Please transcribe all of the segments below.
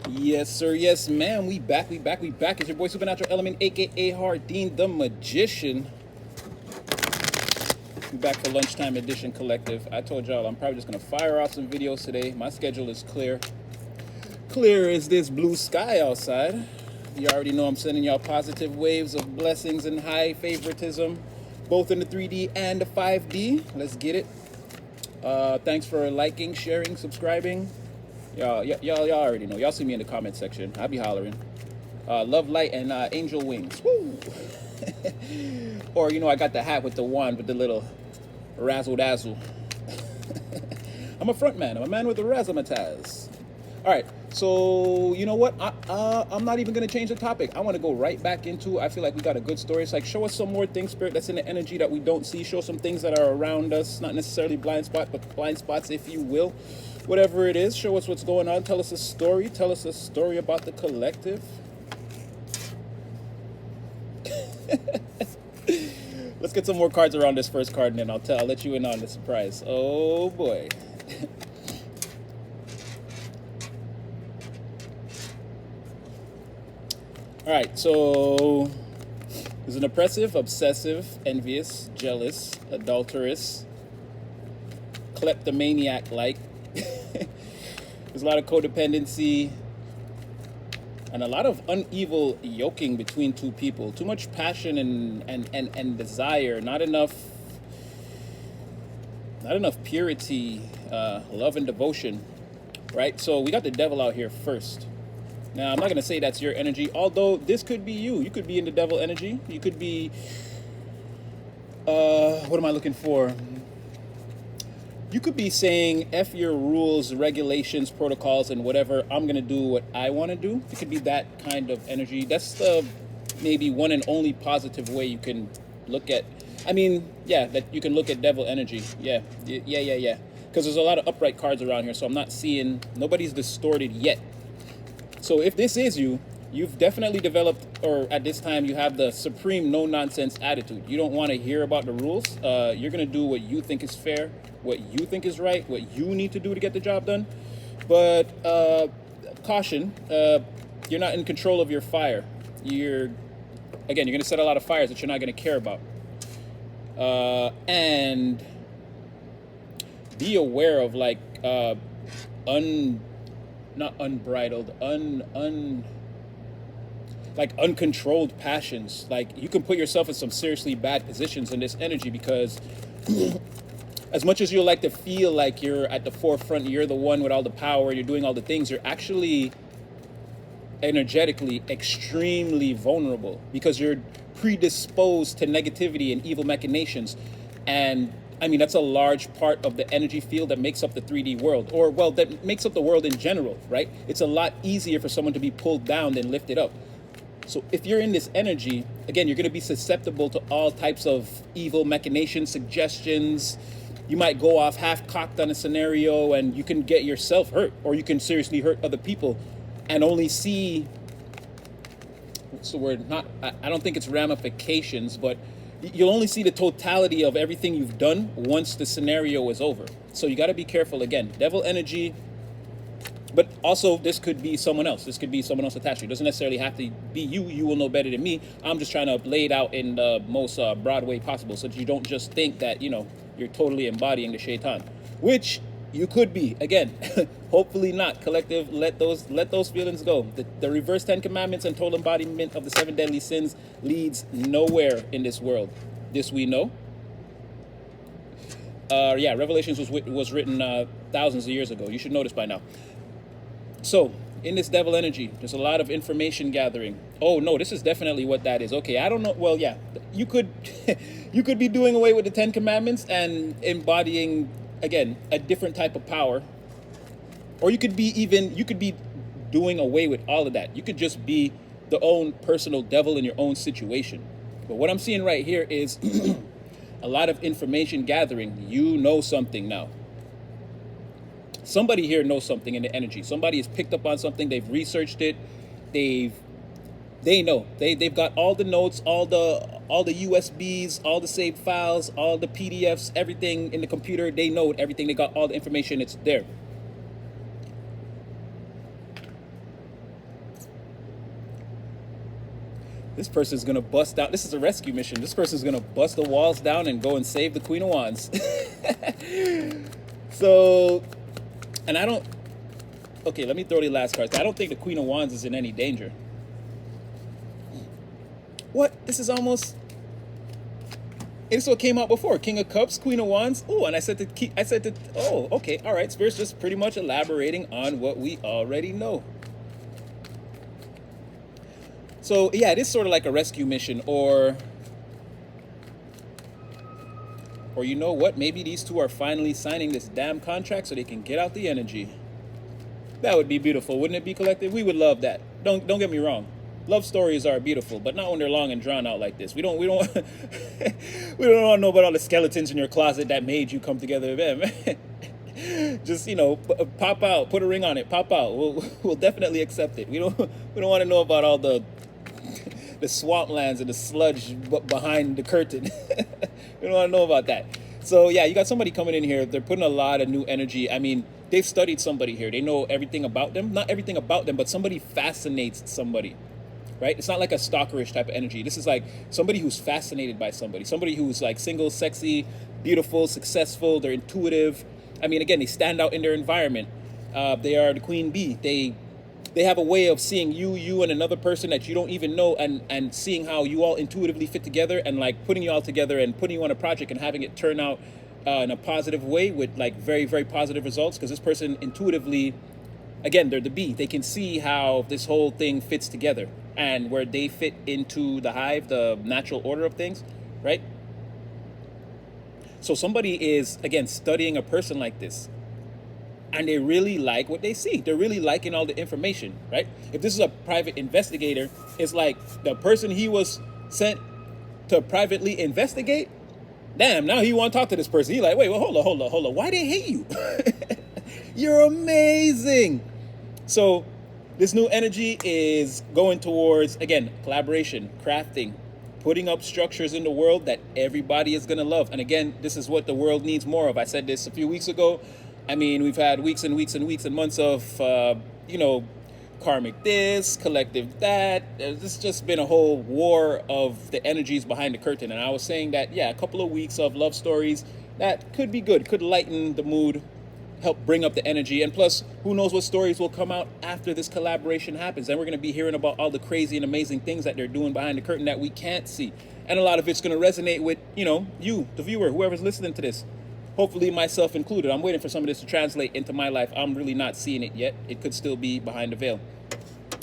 Yes, sir. Yes, ma'am. We back. We back. We back. It's your boy Supernatural Element, aka Hardeen the Magician. We back for lunchtime edition collective. I told y'all I'm probably just gonna fire off some videos today. My schedule is clear. Clear as this blue sky outside. You already know I'm sending y'all positive waves of blessings and high favoritism, both in the 3D and the 5D. Let's get it. Thanks for liking, sharing, subscribing. Y'all already know. Y'all see me in the comment section. I be hollering. Love light and angel wings. Woo! Or I got the hat with the wand with the little razzle dazzle. I'm a front man. I'm a man with a razzmatazz. All right. So you know what? I'm not even gonna change the topic. I want to go right back into. I feel like we got a good story. It's like show us some more things, spirit, that's in the energy that we don't see. Show some things that are around us, not necessarily blind spot, but blind spots, if you will. Whatever it is, show us what's going on. Tell us a story. Tell us a story about the collective. Let's get some more cards around this first card, and then I'll let you in on the surprise. Oh boy. All right, so there's an oppressive, obsessive, envious, jealous, adulterous, kleptomaniac-like. There's a lot of codependency and a lot of uneven yoking between two people. Too much passion and desire. Not enough purity, love and devotion. Right? So we got the devil out here first. Now, I'm not going to say that's your energy, although this could be you. You could be in the devil energy. You could be, what am I looking for? You could be saying, F your rules, regulations, protocols, and whatever. I'm going to do what I want to do. It could be that kind of energy. That's the maybe one and only positive way you can look at, that you can look at devil energy. Yeah. Because there's a lot of upright cards around here, so I'm not seeing, nobody's distorted yet. So if this is you, you've definitely developed, or at this time you have the supreme no-nonsense attitude. You don't want to hear about the rules. You're going to do what you think is fair, what you think is right, what you need to do to get the job done. But caution, you're not in control of your fire. You're going to set a lot of fires that you're not going to care about. And be aware of not unbridled, uncontrolled passions. Like you can put yourself in some seriously bad positions in this energy because as much as you like to feel like you're at the forefront, you're the one with all the power, you're doing all the things, you're actually energetically extremely vulnerable because you're predisposed to negativity and evil machinations. And that's a large part of the energy field that makes up the 3D world, or that makes up the world in general, right? It's a lot easier for someone to be pulled down than lifted up. So if you're in this energy, again, you're going to be susceptible to all types of evil machinations, suggestions. You might go off half-cocked on a scenario and you can get yourself hurt, or you can seriously hurt other people and only see, what's the word? I don't think it's ramifications, but you'll only see the totality of everything you've done once the scenario is over. So you got to be careful. Again, devil energy, but also this could be someone else. This could be someone else attached to you. It doesn't necessarily have to be you. You will know better than me. I'm just trying to lay it out in the most broad way possible so that you don't just think that, you're totally embodying the shaitan, which you could be. Again, hopefully not. Collective, let those feelings go. The reverse 10 commandments and total embodiment of the 7 deadly sins leads nowhere in this world. This we know. Revelations was written thousands of years ago. You should know this by now. So, in this devil energy, there's a lot of information gathering. Oh no, this is definitely what that is. Okay, I don't know. Well, yeah, you could you could be doing away with the 10 commandments and embodying, again, a different type of power. Or you could be doing away with all of that. You could just be the own personal devil in your own situation. But what I'm seeing right here is a lot of information gathering. You know something now. Somebody here knows something in the energy. Somebody has picked up on something. They've researched it. They know. They've got all the notes, all the USBs, all the saved files, all the PDFs, everything in the computer. They know everything. They got all the information. It's there. This person's gonna bust out. This is a rescue mission. This person's gonna bust the walls down and go and save the Queen of Wands. So, and I don't. Okay, let me throw the last card. I don't think the Queen of Wands is in any danger. What? This is almost. This is what came out before. King of Cups, Queen of Wands. Oh, and I said to. Oh, okay, all right. Spirit's just pretty much elaborating on what we already know. So yeah, it is sort of like a rescue mission, or you know what? Maybe these two are finally signing this damn contract so they can get out the energy. That would be beautiful, wouldn't it be, collective? We would love that. Don't get me wrong. Love stories are beautiful, but not when they're long and drawn out like this. We don't we don't want to know about all the skeletons in your closet that made you come together, man. Just, pop out, put a ring on it, pop out. We'll definitely accept it. We don't want to know about all the swamplands and the sludge behind the curtain. We don't want to know about that. So yeah, you got somebody coming in here. They're putting a lot of new energy. I mean, they've studied somebody here. They know everything about them. Not everything about them, but somebody fascinates somebody, right? It's not like a stalkerish type of energy. This is like somebody who's fascinated by somebody who's like single, sexy, beautiful, successful. They're intuitive. I mean, again, they stand out in their environment. They are the queen bee. They have a way of seeing you and another person that you don't even know, and seeing how you all intuitively fit together, and like putting you all together and putting you on a project and having it turn out in a positive way with like very, very positive results. Because this person intuitively, again, they're the bee. They can see how this whole thing fits together and where they fit into the hive, the natural order of things, right? So somebody is, again, studying a person like this, and they really like what they see. They're really liking all the information, right? If this is a private investigator, it's like the person he was sent to privately investigate, damn, now he want to talk to this person. He like, wait, well, hold on. Why they hate you? You're amazing. So this new energy is going towards, again, collaboration, crafting, putting up structures in the world that everybody is going to love. And again, this is what the world needs more of. I said this a few weeks ago. I mean, we've had weeks and months of, karmic this, collective that. There's just been a whole war of the energies behind the curtain. And I was saying that, yeah, a couple of weeks of love stories, that could be good, could lighten the mood, help bring up the energy. And plus, who knows what stories will come out after this collaboration happens. Then we're going to be hearing about all the crazy and amazing things that they're doing behind the curtain that we can't see. And a lot of it's going to resonate with, you, the viewer, whoever's listening to this. Hopefully myself included. I'm waiting for some of this to translate into my life. I'm really not seeing it yet. It could still be behind the veil.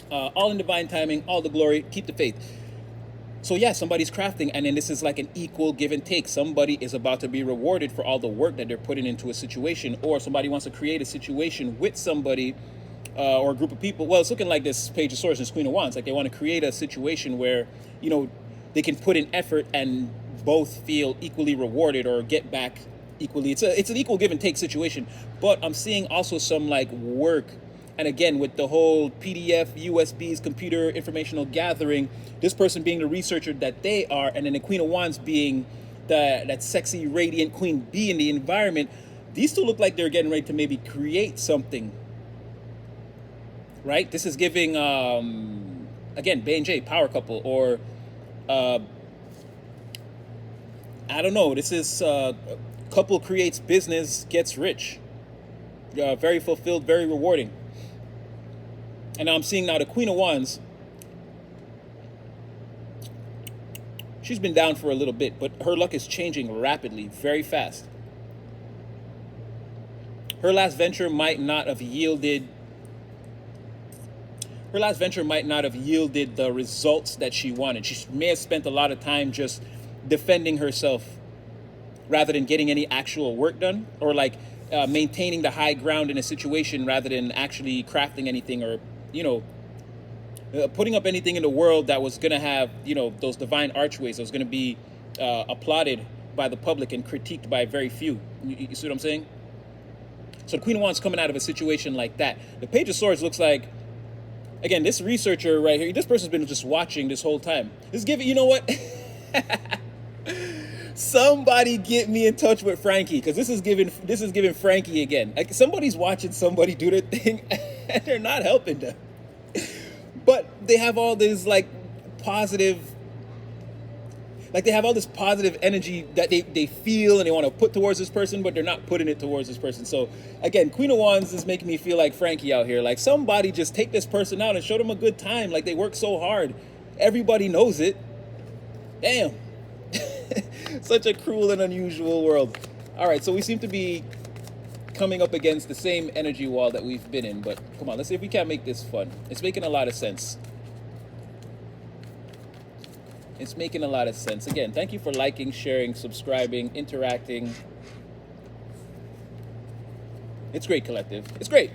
All in divine timing, all the glory, keep the faith. So yeah, somebody's crafting, and then this is like an equal give and take. Somebody is about to be rewarded for all the work that they're putting into a situation, or somebody wants to create a situation with somebody or a group of people. Well, it's looking like this Page of Swords and Queen of Wands. Like they want to create a situation where, they can put in effort and both feel equally rewarded or get back equally. It's an equal give and take situation. But I'm seeing also some like work. And again, with the whole PDF, USBs, computer informational gathering, this person being the researcher that they are, and then the Queen of Wands being that sexy, radiant queen bee in the environment, these two look like they're getting ready to maybe create something, right? This is giving, again, Bay and J, power couple, or, I don't know, this is couple creates business, gets rich, very fulfilled, very rewarding. And now I'm seeing now the Queen of Wands. She's been down for a little bit, but her luck is changing rapidly, very fast. Her last venture might not have yielded the results that she wanted. She may have spent a lot of time just defending herself rather than getting any actual work done, or like maintaining the high ground in a situation rather than actually crafting anything, or putting up anything in the world that was going to have, those divine archways, that was going to be applauded by the public and critiqued by very few. You see what I'm saying? So the Queen of Wands coming out of a situation like that. The Page of Swords looks like, again, this researcher right here, this person's been just watching this whole time. This is giving, you know what? Somebody get me in touch with Frankie, because this is giving Frankie again. Like somebody's watching somebody do their thing and they're not helping them. But they have all these like positive Like they have all this positive energy that they feel and they want to put towards this person, but they're not putting it towards this person. So again, Queen of Wands is making me feel like Frankie out here. Like somebody just take this person out and show them a good time. Like they work so hard. Everybody knows it. Damn. Such a cruel and unusual world. All right, so we seem to be coming up against the same energy wall that we've been in, but come on, let's see if we can't make this fun. It's making a lot of sense. It's making a lot of sense. Again, thank you for liking, sharing, subscribing, interacting. It's great, collective. It's great.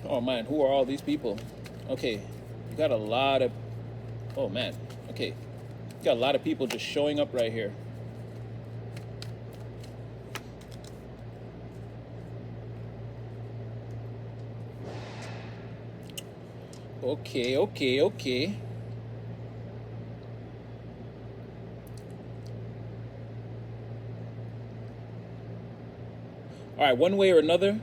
Oh man, who are all these people? Okay, you got a lot of, oh man, okay. You got a lot of people just showing up right here. Okay. All right, one way or another,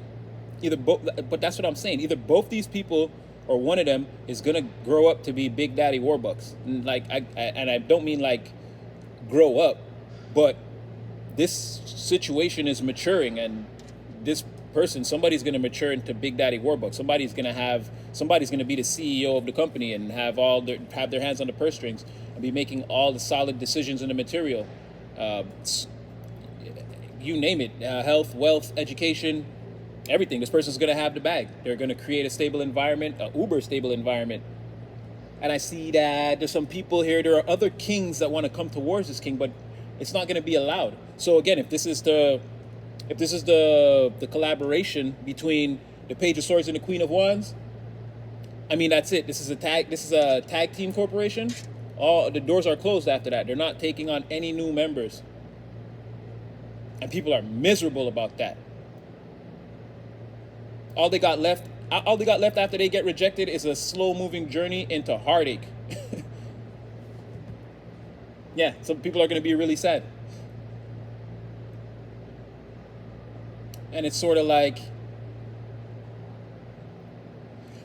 either both, but that's what I'm saying. Either both these people or one of them is gonna grow up to be Big Daddy Warbucks. And like I don't mean like grow up, but this situation is maturing, and this person, somebody's gonna mature into Big Daddy Warbucks. Somebody's gonna be the CEO of the company and have their hands on the purse strings and be making all the solid decisions in the material. You name it, health, wealth, education, everything. This person's going to have the bag. They're going to create a stable environment, a uber stable environment. And I see that there's some people here, there are other kings that want to come towards this king, but it's not going to be allowed. So again, if this is the collaboration between the Page of Swords and the Queen of Wands, I mean, that's it. This is a tag team corporation. All the doors are closed after that. They're not taking on any new members. And people are miserable about that. All they got left after they get rejected is a slow-moving journey into heartache. Yeah, some people are going to be really sad. And it's sort of like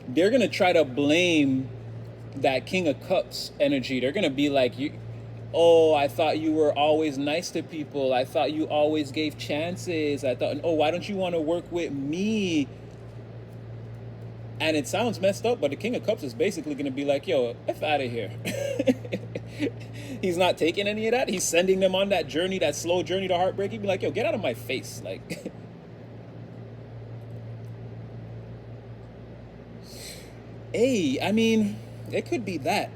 they're going to try to blame that King of Cups energy. They're going to be like, oh, I thought you were always nice to people. I thought you always gave chances. I thought, oh, why don't you want to work with me? And it sounds messed up, but the King of Cups is basically going to be like, yo, F out of here. He's not taking any of that. He's sending them on that journey, that slow journey to heartbreak. He'd be like, yo, get out of my face. Like, hey, I mean, it could be that.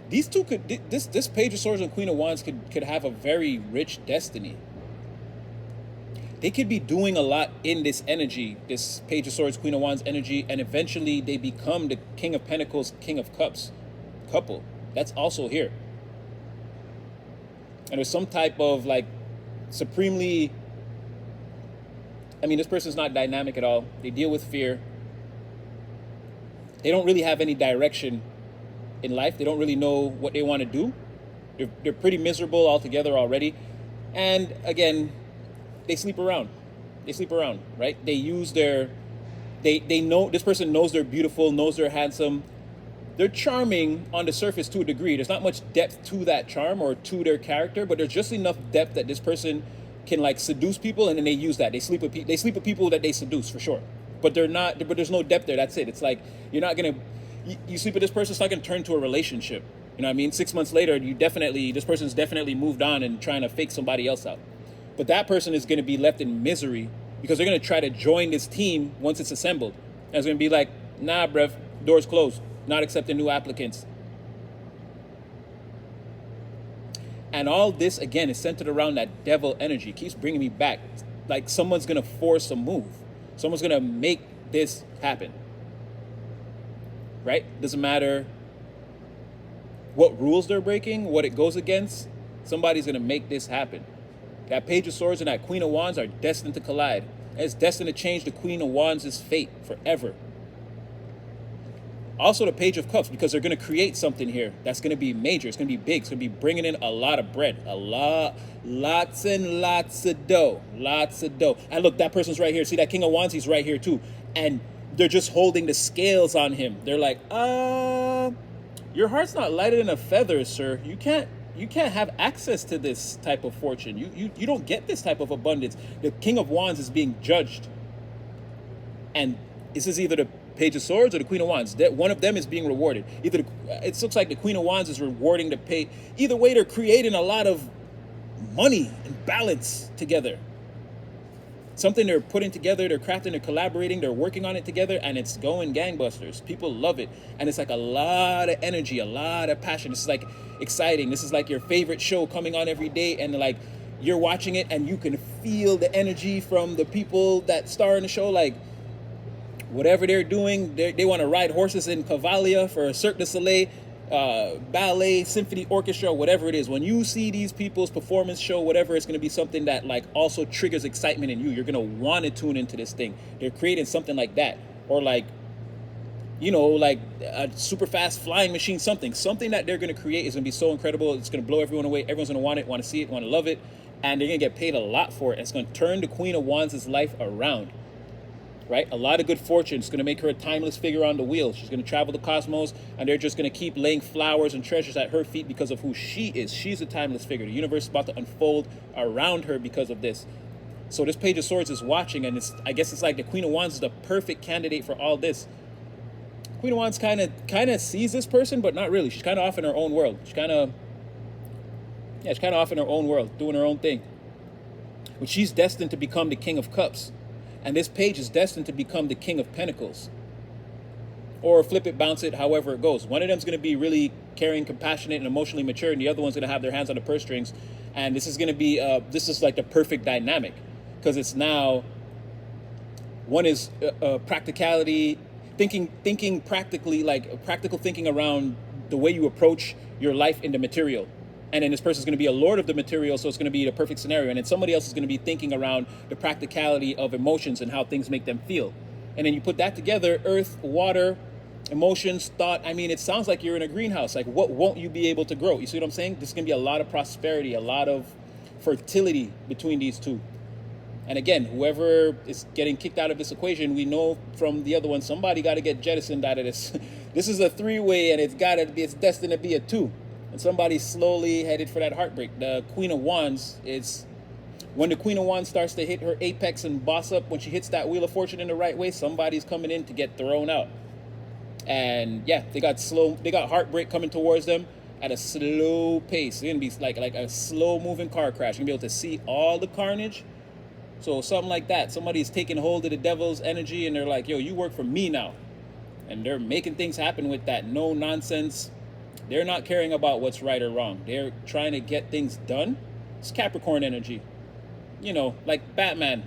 These two this Page of Swords and Queen of Wands could have a very rich destiny. They could be doing a lot in this energy, this Page of Swords, Queen of Wands energy, and eventually they become the King of Pentacles, King of Cups couple. That's also here. And there's some type of like supremely, I mean, this person's not dynamic at all. They deal with fear. They don't really have any direction in life. They don't really know what they want to do. They're pretty miserable altogether already. And again, they sleep around. Right? They use they know, this person knows they're beautiful, knows they're handsome. They're charming on the surface to a degree. There's not much depth to that charm or to their character, but there's just enough depth that this person can like seduce people, and then they use that. They sleep with people that they seduce for sure. But there's no depth there. That's it. It's like you're not gonna you sleep with this person, it's not gonna turn to a relationship. You know what I mean? 6 months later, this person's definitely moved on and trying to fake somebody else out. But that person is gonna be left in misery because they're gonna try to join this team once it's assembled. And it's gonna be like, nah, bruv, doors closed, not accepting new applicants. And all this again is centered around that devil energy. It keeps bringing me back. Like someone's gonna force a move. Someone's gonna make this happen. Right? Doesn't matter what rules they're breaking, what it goes against, somebody's gonna make this happen. That Page of Swords and that Queen of Wands are destined to collide. And it's destined to change the Queen of Wands' fate forever. Also the Page of Cups, because they're gonna create something here that's gonna be major, it's gonna be big, it's gonna be bringing in a lot of bread, lots and lots of dough. And look, that person's right here. See that King of Wands, he's right here too. And they're just holding the scales on him. They're like, your heart's not lighter than a feather, sir. You can't have access to this type of fortune. You don't get this type of abundance. The King of Wands is being judged. And this is either the Page of Swords or the Queen of Wands. That one of them is being rewarded. It looks like the Queen of Wands is rewarding the page. Either way, they're creating a lot of money and balance together. Something they're putting together, they're crafting, they're collaborating, they're working on it together, and it's going gangbusters. People love it. And it's like a lot of energy, a lot of passion. This is like exciting. This is like your favorite show coming on every day, and like you're watching it and you can feel the energy from the people that star in the show. Like whatever they're doing, they want to ride horses in Cavalia for a Cirque du Soleil, ballet, symphony, orchestra, whatever it is. When you see these people's performance show, whatever, it's going to be something that like also triggers excitement in you. You're going to want to tune into this thing. They're creating something like that, or like, you know, like a super fast flying machine, something that they're going to create is going to be so incredible. It's going to blow everyone away. Everyone's going to want it, want to see it, want to love it, and they're going to get paid a lot for it. It's going to turn the Queen of Wands' life around. Right? A lot of good fortune. It's going to make her a timeless figure on the wheel. She's going to travel the cosmos, and they're just going to keep laying flowers and treasures at her feet because of who she is. She's a timeless figure. The universe is about to unfold around her because of this. So this Page of Swords is watching, and I guess it's like the Queen of Wands is the perfect candidate for all this. Queen of Wands kind of sees this person, but not really. She's kind of off in her own world. She's kind of off in her own world, doing her own thing. But she's destined to become the King of Cups. And this page is destined to become the King of Pentacles. Or flip it, bounce it, however it goes. One of them is going to be really caring, compassionate, and emotionally mature, and the other one's going to have their hands on the purse strings. And this is going to be, this is like the perfect dynamic. Because it's now, one is practicality, thinking practically, like practical thinking around the way you approach your life in the material. And then this person is going to be a lord of the material, so it's going to be the perfect scenario. And then somebody else is going to be thinking around the practicality of emotions and how things make them feel. And then you put that together, earth, water, emotions, thought. I mean, it sounds like you're in a greenhouse. Like, what won't you be able to grow? You see what I'm saying? There's going to be a lot of prosperity, a lot of fertility between these two. And again, whoever is getting kicked out of this equation, we know from the other one, somebody got to get jettisoned out of this. This is a three-way, and it's destined to be a two. And somebody's slowly headed for that heartbreak. The Queen of Wands is, when the Queen of Wands starts to hit her apex and boss up, when she hits that Wheel of Fortune in the right way, somebody's coming in to get thrown out. And yeah, they got heartbreak coming towards them at a slow pace. It's gonna be like a slow moving car crash. You're gonna be able to see all the carnage. So something like that. Somebody's taking hold of the devil's energy and they're like, yo, you work for me now. And they're making things happen with that no nonsense. They're not caring about what's right or wrong. They're trying to get things done. It's Capricorn energy. You know, like Batman.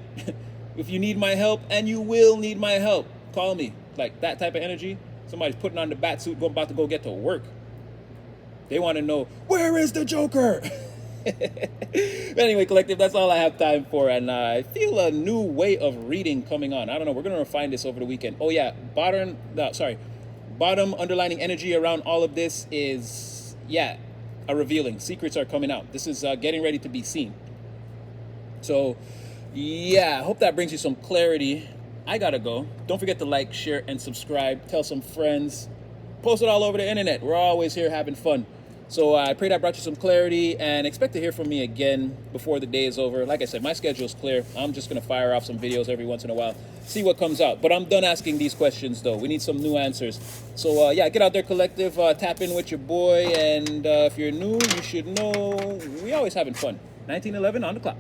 If you need my help, and you will need my help, call me. Like that type of energy. Somebody's putting on the bat suit, about to go get to work. They want to know, where is the Joker? But anyway, collective, that's all I have time for. And I feel a new way of reading coming on. I don't know. We're going to refine this over the weekend. Oh, yeah. Bottom underlining energy around all of this is, a revealing. Secrets are coming out. This is getting ready to be seen. So, I hope that brings you some clarity. I gotta go. Don't forget to like, share, and subscribe. Tell some friends. Post it all over the internet. We're always here having fun. So I pray that brought you some clarity, and expect to hear from me again before the day is over. Like I said, my schedule is clear. I'm just going to fire off some videos every once in a while, see what comes out. But I'm done asking these questions, though. We need some new answers. So, get out there, collective. Tap in with your boy. And if you're new, you should know we always having fun. 1911 on the clock.